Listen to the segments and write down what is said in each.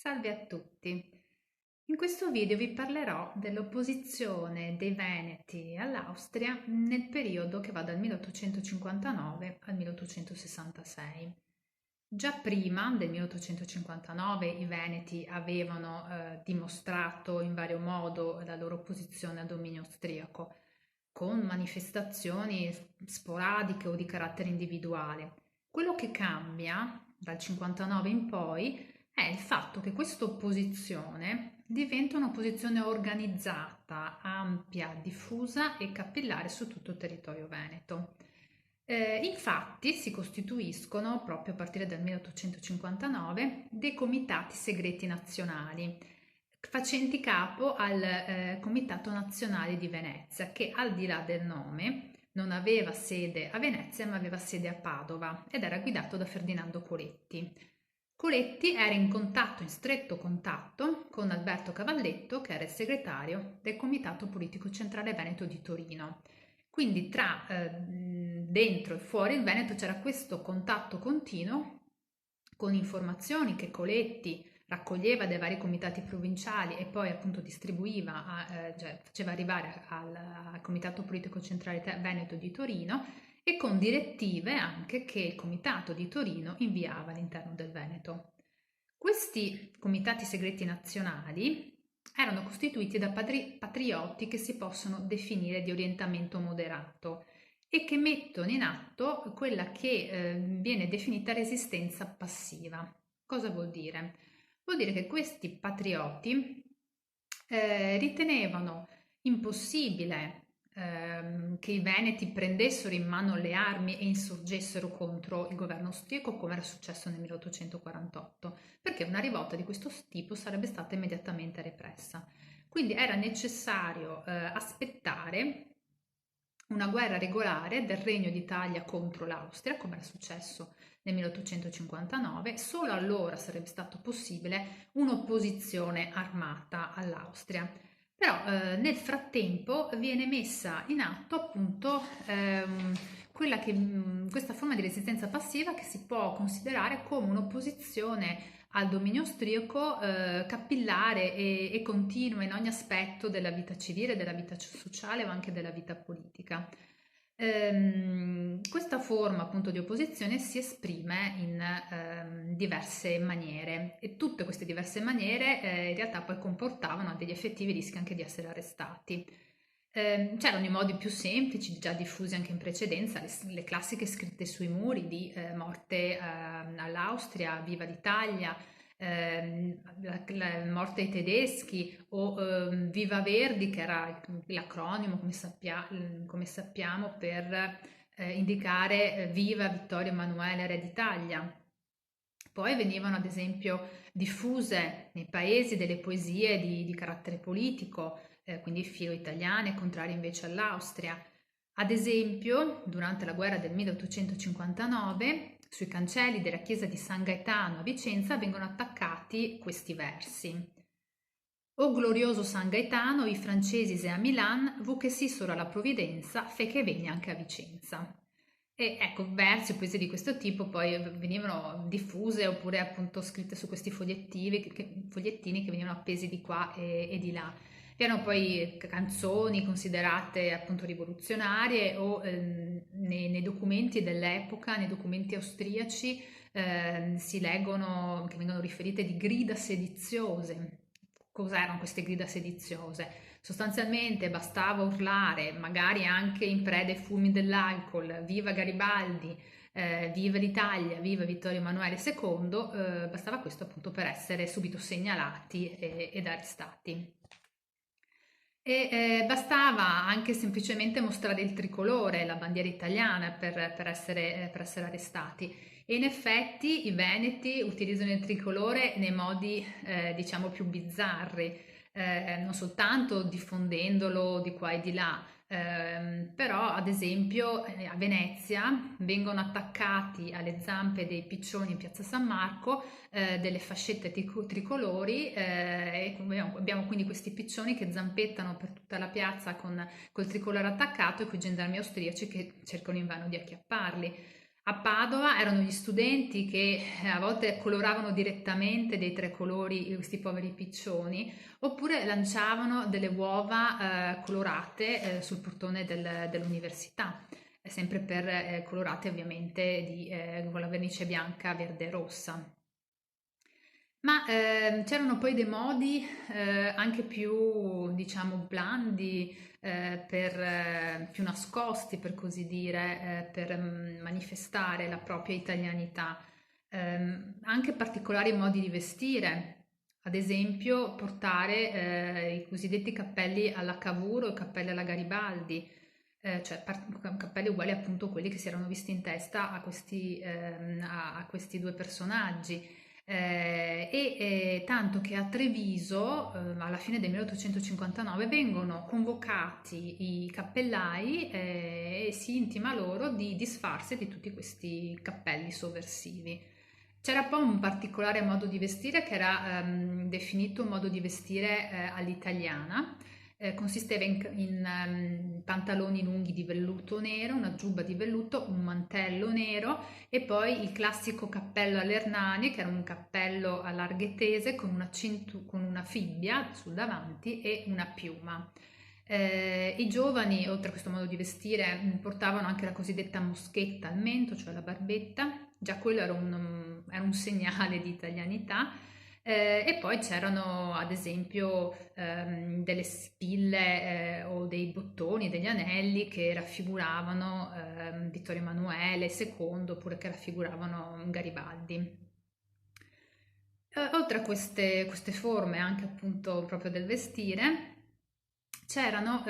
Salve a tutti! In questo video vi parlerò dell'opposizione dei Veneti all'Austria nel periodo che va dal 1859 al 1866. Già prima del 1859 i Veneti avevano dimostrato in vario modo la loro opposizione al dominio austriaco, con manifestazioni sporadiche o di carattere individuale. Quello che cambia dal 59 in poi è il fatto che questa opposizione diventa un'opposizione organizzata, ampia, diffusa e capillare su tutto il territorio veneto. Infatti si costituiscono, proprio a partire dal 1859, dei comitati segreti nazionali, facenti capo al Comitato Nazionale di Venezia, che al di là del nome non aveva sede a Venezia ma aveva sede a Padova ed era guidato da Ferdinando Coletti. Coletti era in stretto contatto con Alberto Cavalletto, che era il segretario del Comitato Politico Centrale Veneto di Torino. Quindi tra dentro e fuori il Veneto c'era questo contatto continuo con informazioni che Coletti raccoglieva dai vari comitati provinciali e poi appunto distribuiva, cioè faceva arrivare al Comitato Politico Centrale Veneto di Torino e con direttive anche che il Comitato di Torino inviava all'interno del Veneto. Questi comitati segreti nazionali erano costituiti da patriotti che si possono definire di orientamento moderato e che mettono in atto quella che viene definita resistenza passiva. Cosa vuol dire? Vuol dire che questi patrioti ritenevano impossibile che i veneti prendessero in mano le armi e insorgessero contro il governo austriaco come era successo nel 1848, perché una rivolta di questo tipo sarebbe stata immediatamente repressa. Quindi era necessario aspettare una guerra regolare del Regno d'Italia contro l'Austria, come era successo nel 1859, solo allora sarebbe stato possibile un'opposizione armata all'Austria. Però nel frattempo viene messa in atto appunto questa forma di resistenza passiva che si può considerare come un'opposizione al dominio austriaco capillare e continua in ogni aspetto della vita civile, della vita sociale o anche della vita politica. Questa forma appunto di opposizione si esprime in diverse maniere e tutte queste diverse maniere in realtà poi comportavano degli effettivi rischi anche di essere arrestati. C'erano i modi più semplici, già diffusi anche in precedenza, le classiche scritte sui muri di morte all'Austria, viva l'Italia, la morte ai tedeschi o Viva Verdi, che era l'acronimo, come sappiamo, per indicare Viva Vittorio Emanuele, Re d'Italia. Poi venivano ad esempio diffuse nei paesi delle poesie di carattere politico, quindi filo-italiane, contrarie invece all'Austria. Ad esempio, durante la guerra del 1859, sui cancelli della chiesa di San Gaetano a Vicenza vengono attaccati questi versi. O glorioso San Gaetano, i francesi se a Milan, vu che sì solo la provvidenza, fe che vegna anche a Vicenza. E ecco, versi o poesie di questo tipo poi venivano diffuse oppure appunto scritte su questi fogliettini che venivano appesi di qua e di là. Vi erano poi canzoni considerate appunto rivoluzionarie o nei documenti dell'epoca, nei documenti austriaci, si leggono che vengono riferite di grida sediziose. Cos'erano queste grida sediziose? Sostanzialmente bastava urlare, magari anche in preda ai fulmini dell'alcol, viva Garibaldi, viva l'Italia, viva Vittorio Emanuele II, bastava questo appunto per essere subito segnalati ed arrestati. Bastava anche semplicemente mostrare il tricolore, la bandiera italiana per essere arrestati. E in effetti i veneti utilizzano il tricolore nei modi diciamo più bizzarri, non soltanto diffondendolo di qua e di là, però ad esempio a Venezia vengono attaccati alle zampe dei piccioni in piazza San Marco delle fascette tricolori e abbiamo quindi questi piccioni che zampettano per tutta la piazza col tricolore attaccato e con i gendarmi austriaci che cercano invano di acchiapparli. A Padova erano gli studenti che a volte coloravano direttamente dei tre colori questi poveri piccioni, oppure lanciavano delle uova colorate sul portone dell'università, sempre colorate ovviamente con la vernice bianca, verde e rossa. Ma c'erano poi dei modi anche più, diciamo, blandi, più nascosti, per così dire, per manifestare la propria italianità. Anche particolari modi di vestire, ad esempio portare i cosiddetti cappelli alla Cavour o i cappelli alla Garibaldi, cioè cappelli uguali appunto a quelli che si erano visti in testa a questi due personaggi. Tanto che a Treviso, alla fine del 1859, vengono convocati i cappellai e si intima loro di disfarsi di tutti questi cappelli sovversivi. C'era poi un particolare modo di vestire che era definito un modo di vestire all'italiana. Consisteva in pantaloni lunghi di velluto nero, una giubba di velluto, un mantello nero e poi il classico cappello all'Ernani, che era un cappello a larghe tese con una fibbia sul davanti e una piuma. I giovani, oltre a questo modo di vestire, portavano anche la cosiddetta moschetta al mento, cioè la barbetta, già quello era un segnale di italianità. E poi c'erano ad esempio delle spille o dei bottoni, degli anelli che raffiguravano Vittorio Emanuele II oppure che raffiguravano Garibaldi. Oltre a queste forme anche appunto proprio del vestire, c'erano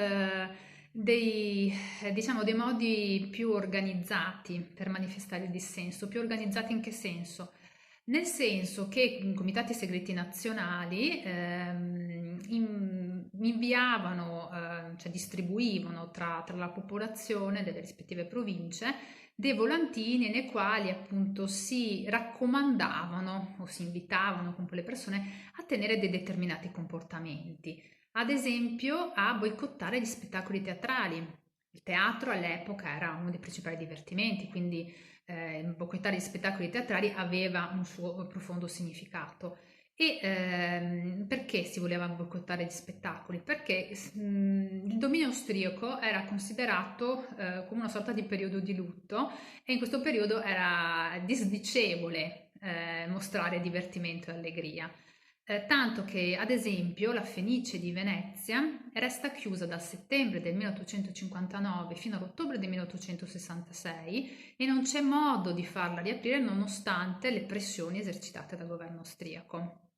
diciamo, dei modi più organizzati per manifestare il dissenso. Più organizzati in che senso? Nel senso che i comitati segreti nazionali inviavano, cioè distribuivano tra la popolazione delle rispettive province dei volantini nei quali appunto si raccomandavano o si invitavano con le persone a tenere dei determinati comportamenti, ad esempio a boicottare gli spettacoli teatrali. Il teatro all'epoca era uno dei principali divertimenti, quindi boicottare gli spettacoli teatrali aveva un suo profondo significato. E perché si voleva boicottare gli spettacoli? Perché il dominio austriaco era considerato come una sorta di periodo di lutto e in questo periodo era disdicevole mostrare divertimento e allegria. Tanto che, ad esempio, la Fenice di Venezia resta chiusa dal settembre del 1859 fino all'ottobre del 1866 e non c'è modo di farla riaprire nonostante le pressioni esercitate dal governo austriaco.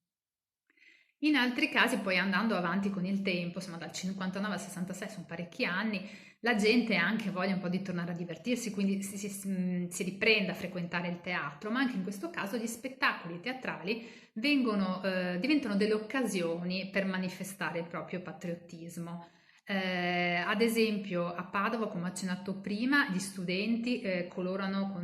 In altri casi, poi andando avanti con il tempo, insomma dal 59 al 66 sono parecchi anni, la gente ha anche voglia un po' di tornare a divertirsi, quindi si riprende a frequentare il teatro, ma anche in questo caso gli spettacoli teatrali diventano delle occasioni per manifestare il proprio patriottismo. Ad esempio a Padova, come accennato prima, gli studenti colorano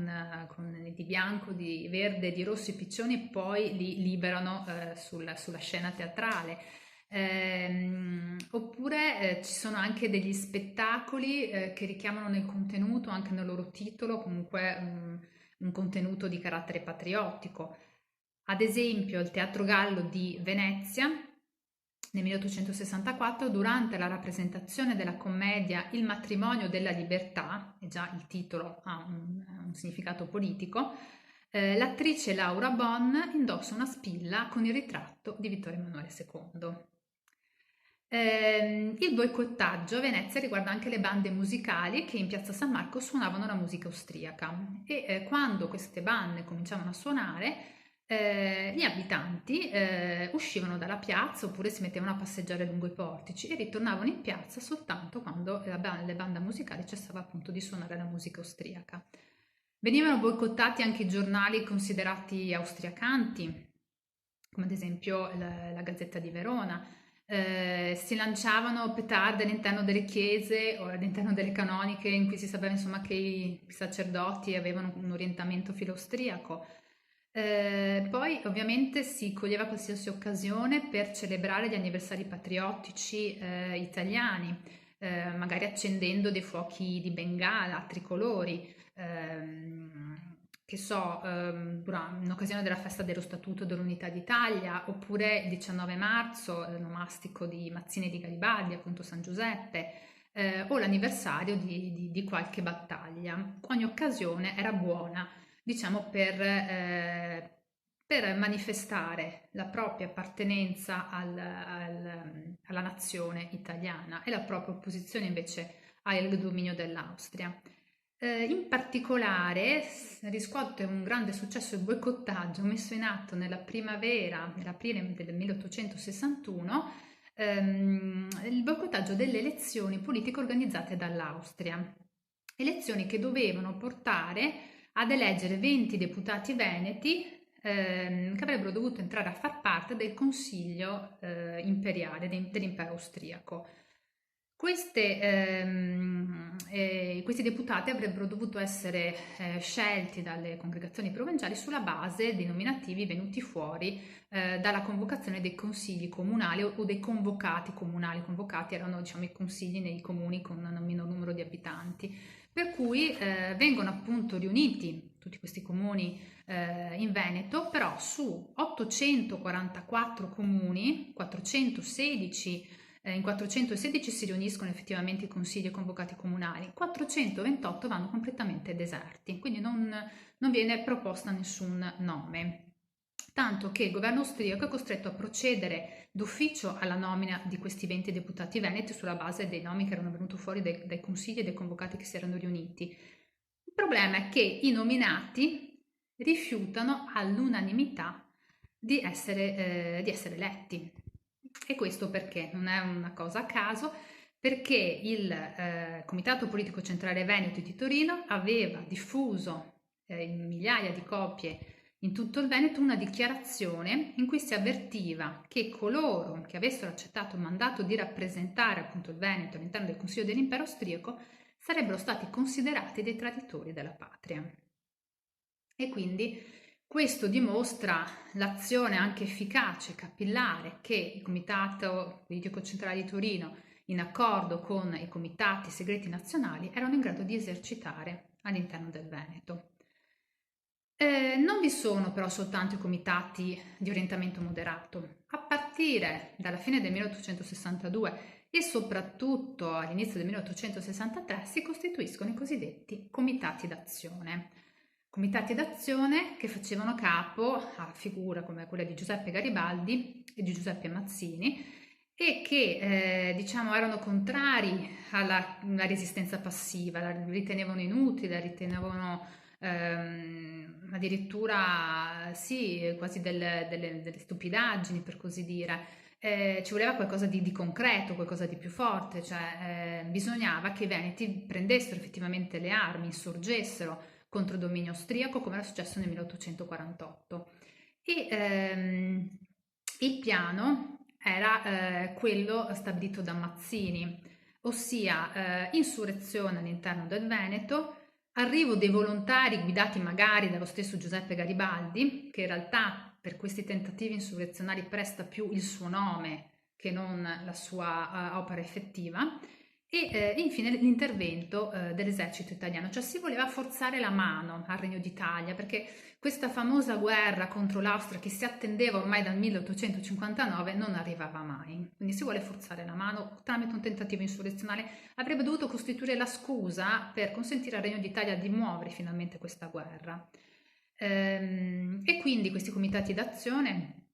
di bianco, di verde, di rosso i piccioni e poi li liberano sulla scena teatrale. Oppure ci sono anche degli spettacoli che richiamano nel contenuto, anche nel loro titolo, comunque un contenuto di carattere patriottico. Ad esempio il Teatro Gallo di Venezia nel 1864, durante la rappresentazione della commedia Il matrimonio della libertà, e già il titolo ha un significato politico, l'attrice Laura Bonn indossa una spilla con il ritratto di Vittorio Emanuele II. Il boicottaggio a Venezia riguarda anche le bande musicali che in Piazza San Marco suonavano la musica austriaca e quando queste bande cominciavano a suonare, gli abitanti uscivano dalla piazza oppure si mettevano a passeggiare lungo i portici e ritornavano in piazza soltanto quando le bande musicali cessava appunto di suonare la musica austriaca. Venivano boicottati anche i giornali considerati austriacanti, come ad esempio la Gazzetta di Verona. Si lanciavano petardi all'interno delle chiese o all'interno delle canoniche in cui si sapeva insomma che i sacerdoti avevano un orientamento filo-austriaco. Poi ovviamente si coglieva qualsiasi occasione per celebrare gli anniversari patriottici italiani, magari accendendo dei fuochi di Bengala, tricolori. che so, in occasione della festa dello Statuto dell'Unità d'Italia, oppure il 19 marzo, l'onomastico di Mazzini e di Garibaldi, appunto San Giuseppe, o l'anniversario di qualche battaglia. Ogni occasione era buona, diciamo, per manifestare la propria appartenenza alla nazione italiana e la propria opposizione invece al dominio dell'Austria. In particolare riscuote un grande successo il boicottaggio messo in atto nell'aprile del 1861, il boicottaggio delle elezioni politiche organizzate dall'Austria. Elezioni che dovevano portare ad eleggere 20 deputati veneti che avrebbero dovuto entrare a far parte del Consiglio imperiale dell'impero austriaco. Questi deputati avrebbero dovuto essere scelti dalle congregazioni provinciali sulla base dei nominativi venuti fuori dalla convocazione dei consigli comunali o dei convocati comunali. Convocati erano, diciamo, i consigli nei comuni con un minor numero di abitanti, per cui vengono appunto riuniti tutti questi comuni in Veneto, però su 844 comuni, 416 in 416 si riuniscono effettivamente i consigli e convocati comunali, 428 vanno completamente deserti, quindi non viene proposto nessun nome. Tanto che il governo austriaco è costretto a procedere d'ufficio alla nomina di questi 20 deputati veneti sulla base dei nomi che erano venuti fuori dai consigli e dai convocati che si erano riuniti. Il problema è che i nominati rifiutano all'unanimità di essere eletti. E questo perché? Non è una cosa a caso, perché il Comitato Politico Centrale Veneto di Torino aveva diffuso in migliaia di copie in tutto il Veneto una dichiarazione in cui si avvertiva che coloro che avessero accettato il mandato di rappresentare appunto il Veneto all'interno del Consiglio dell'Impero Austriaco sarebbero stati considerati dei traditori della patria. E quindi questo dimostra l'azione anche efficace, capillare, che il Comitato Politico Centrale di Torino, in accordo con i comitati segreti nazionali, erano in grado di esercitare all'interno del Veneto. Non vi sono però soltanto i comitati di orientamento moderato. A partire dalla fine del 1862 e soprattutto all'inizio del 1863 si costituiscono i cosiddetti comitati d'azione. Comitati d'azione che facevano capo a figure come quella di Giuseppe Garibaldi e di Giuseppe Mazzini e che diciamo erano contrari alla resistenza passiva, la ritenevano inutile, la ritenevano addirittura sì, quasi delle stupidaggini per così dire. Ci voleva qualcosa di concreto, qualcosa di più forte, cioè bisognava che i veneti prendessero effettivamente le armi, insorgessero contro il dominio austriaco come era successo nel 1848. E il piano era quello stabilito da Mazzini, ossia insurrezione all'interno del Veneto, arrivo dei volontari guidati magari dallo stesso Giuseppe Garibaldi, che in realtà per questi tentativi insurrezionali presta più il suo nome che non la sua opera effettiva, e infine l'intervento dell'esercito italiano, cioè si voleva forzare la mano al Regno d'Italia perché questa famosa guerra contro l'Austria che si attendeva ormai dal 1859 non arrivava mai, quindi si vuole forzare la mano tramite un tentativo insurrezionale, avrebbe dovuto costituire la scusa per consentire al Regno d'Italia di muovere finalmente questa guerra. E quindi questi comitati d'azione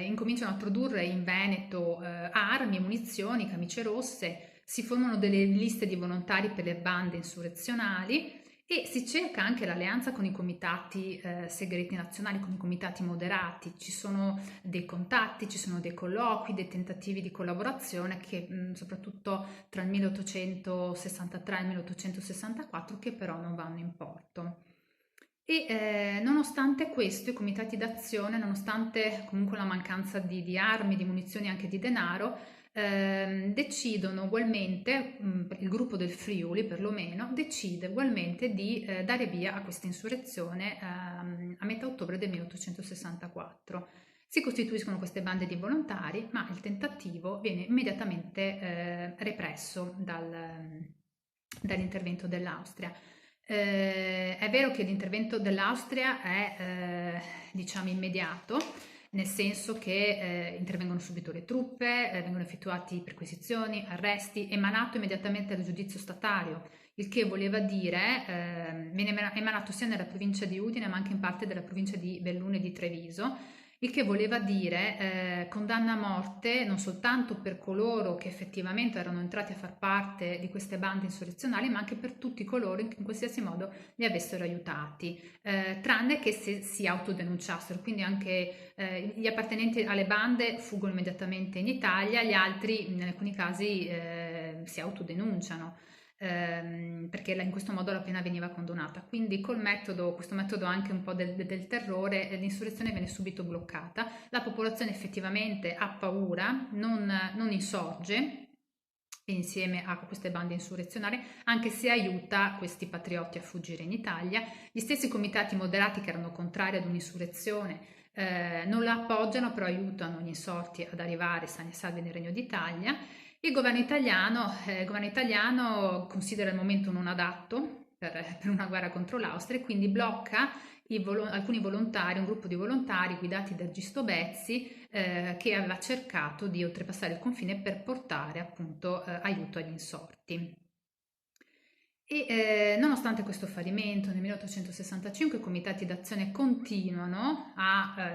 incominciano a produrre in Veneto armi, munizioni, camicie rosse, si formano delle liste di volontari per le bande insurrezionali e si cerca anche l'alleanza con i comitati segreti nazionali, con i comitati moderati. Ci sono dei contatti, ci sono dei colloqui, dei tentativi di collaborazione che soprattutto tra il 1863 e il 1864 che però non vanno in porto. E nonostante questo, i comitati d'azione, nonostante comunque la mancanza di armi, di munizioni e anche di denaro, decidono ugualmente, il gruppo del Friuli perlomeno, decide ugualmente di dare via a questa insurrezione a metà ottobre del 1864. Si costituiscono queste bande di volontari, ma il tentativo viene immediatamente represso dall'intervento dell'Austria. È vero che l'intervento dell'Austria è, diciamo, immediato, nel senso che intervengono subito le truppe, vengono effettuati perquisizioni, arresti, emanato immediatamente il giudizio statario, il che voleva dire, viene emanato sia nella provincia di Udine ma anche in parte della provincia di Belluno e di Treviso, il che voleva dire condanna a morte non soltanto per coloro che effettivamente erano entrati a far parte di queste bande insurrezionali, ma anche per tutti coloro che in qualsiasi modo li avessero aiutati, tranne che se si autodenunciassero. Quindi anche gli appartenenti alle bande fuggono immediatamente in Italia, gli altri in alcuni casi si autodenunciano. Perché in questo modo la pena veniva condonata. Quindi questo metodo anche un po' del terrore, l'insurrezione viene subito bloccata, la popolazione effettivamente ha paura, non insorge insieme a queste bande insurrezionali, anche se aiuta questi patrioti a fuggire in Italia. Gli stessi comitati moderati che erano contrari ad un'insurrezione non la appoggiano, però aiutano gli insorti ad arrivare sani e salvi nel Regno d'Italia. Il governo italiano considera il momento non adatto per una guerra contro l'Austria e quindi blocca alcuni volontari, un gruppo di volontari guidati da Gisto Bezzi che aveva cercato di oltrepassare il confine per portare appunto aiuto agli insorti. Nonostante questo fallimento, nel 1865 i comitati d'azione continuano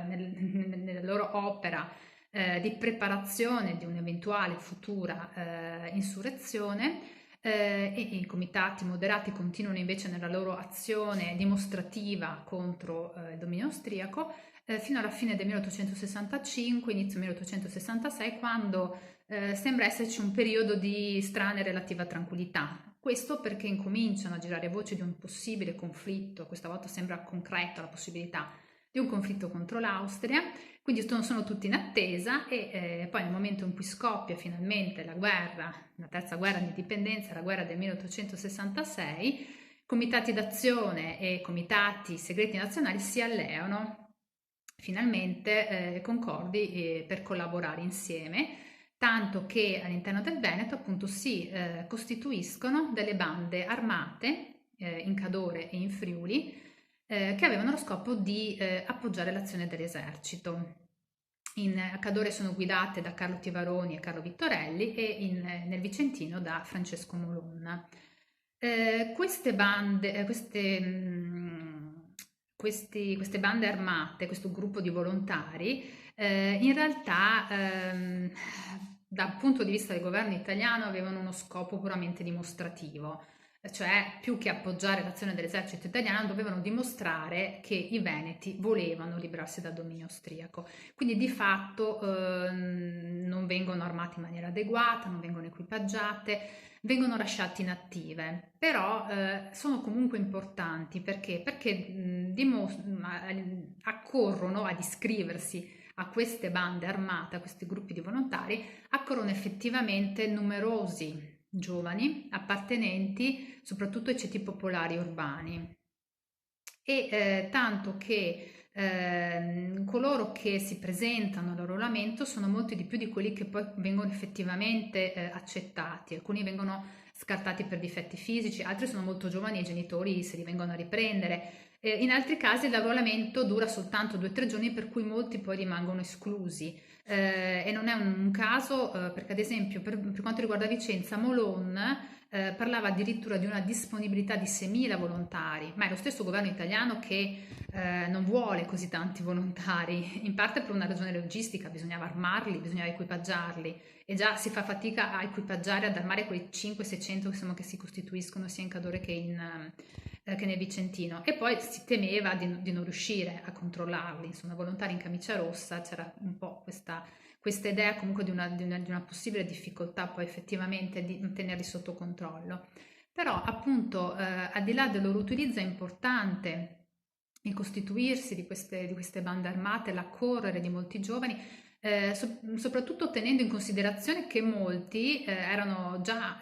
nella loro opera di preparazione di un'eventuale futura insurrezione e i comitati moderati continuano invece nella loro azione dimostrativa contro il dominio austriaco fino alla fine del 1865, inizio 1866, quando sembra esserci un periodo di strana e relativa tranquillità. Questo perché incominciano a girare voci di un possibile conflitto, questa volta sembra concreta la possibilità di un conflitto contro l'Austria, quindi sono tutti in attesa e poi nel momento in cui scoppia finalmente la guerra, la terza guerra di indipendenza, la guerra del 1866, comitati d'azione e comitati segreti nazionali si alleano finalmente concordi per collaborare insieme, tanto che all'interno del Veneto appunto si costituiscono delle bande armate in Cadore e in Friuli che avevano lo scopo di appoggiare l'azione dell'esercito. A Cadore sono guidate da Carlo Tivaroni e Carlo Vittorelli e nel Vicentino da Francesco Molonna. Queste bande, queste bande armate, questo gruppo di volontari, in realtà dal punto di vista del governo italiano avevano uno scopo puramente dimostrativo, cioè più che appoggiare l'azione dell'esercito italiano dovevano dimostrare che i veneti volevano liberarsi dal dominio austriaco. Quindi di fatto non vengono armati in maniera adeguata, non vengono equipaggiate, vengono lasciate inattive, però sono comunque importanti perché accorrono ad iscriversi a queste bande armate, a questi gruppi di volontari, accorrono effettivamente numerosi giovani appartenenti soprattutto ai ceti popolari urbani e tanto che coloro che si presentano all'arruolamento sono molti di più di quelli che poi vengono effettivamente accettati, alcuni vengono scartati per difetti fisici, altri sono molto giovani e i genitori se li vengono a riprendere. In altri casi l'arruolamento dura soltanto 2 o 3 giorni per cui molti poi rimangono esclusi. E non è un caso perché ad esempio per quanto riguarda Vicenza, Molon parlava addirittura di una disponibilità di 6.000 volontari, ma è lo stesso governo italiano che non vuole così tanti volontari, in parte per una ragione logistica, bisognava armarli, bisognava equipaggiarli e già si fa fatica a equipaggiare, ad armare quei 500-600 insomma, che si costituiscono sia in Cadore che nel Vicentino e poi si temeva di non riuscire a controllarli, insomma volontari in camicia rossa, c'era un po' questa idea comunque di una possibile difficoltà poi effettivamente di tenerli sotto controllo. Però appunto al di là del loro utilizzo è importante il costituirsi di queste bande armate, l'accorrere di molti giovani, soprattutto tenendo in considerazione che molti erano già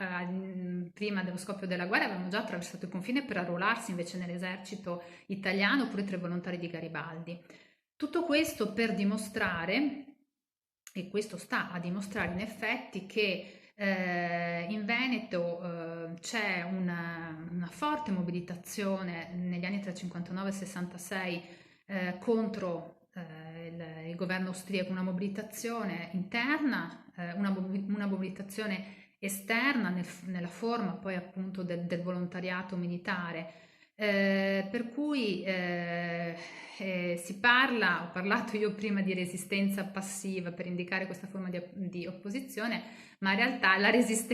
prima dello scoppio della guerra, avevano già attraversato il confine per arruolarsi invece nell'esercito italiano oppure tra i volontari di Garibaldi. Tutto questo per dimostrare, e questo sta a dimostrare in effetti che In Veneto c'è una forte mobilitazione negli anni tra 59 e 66 contro il governo austriaco, una mobilitazione interna, una mobilitazione esterna nella forma poi appunto del volontariato militare. Per cui ho parlato io prima di resistenza passiva per indicare questa forma di opposizione, ma in realtà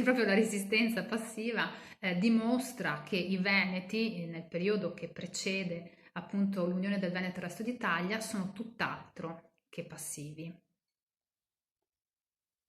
proprio la resistenza passiva dimostra che i Veneti, nel periodo che precede appunto l'unione del Veneto e il resto d'Italia, sono tutt'altro che passivi.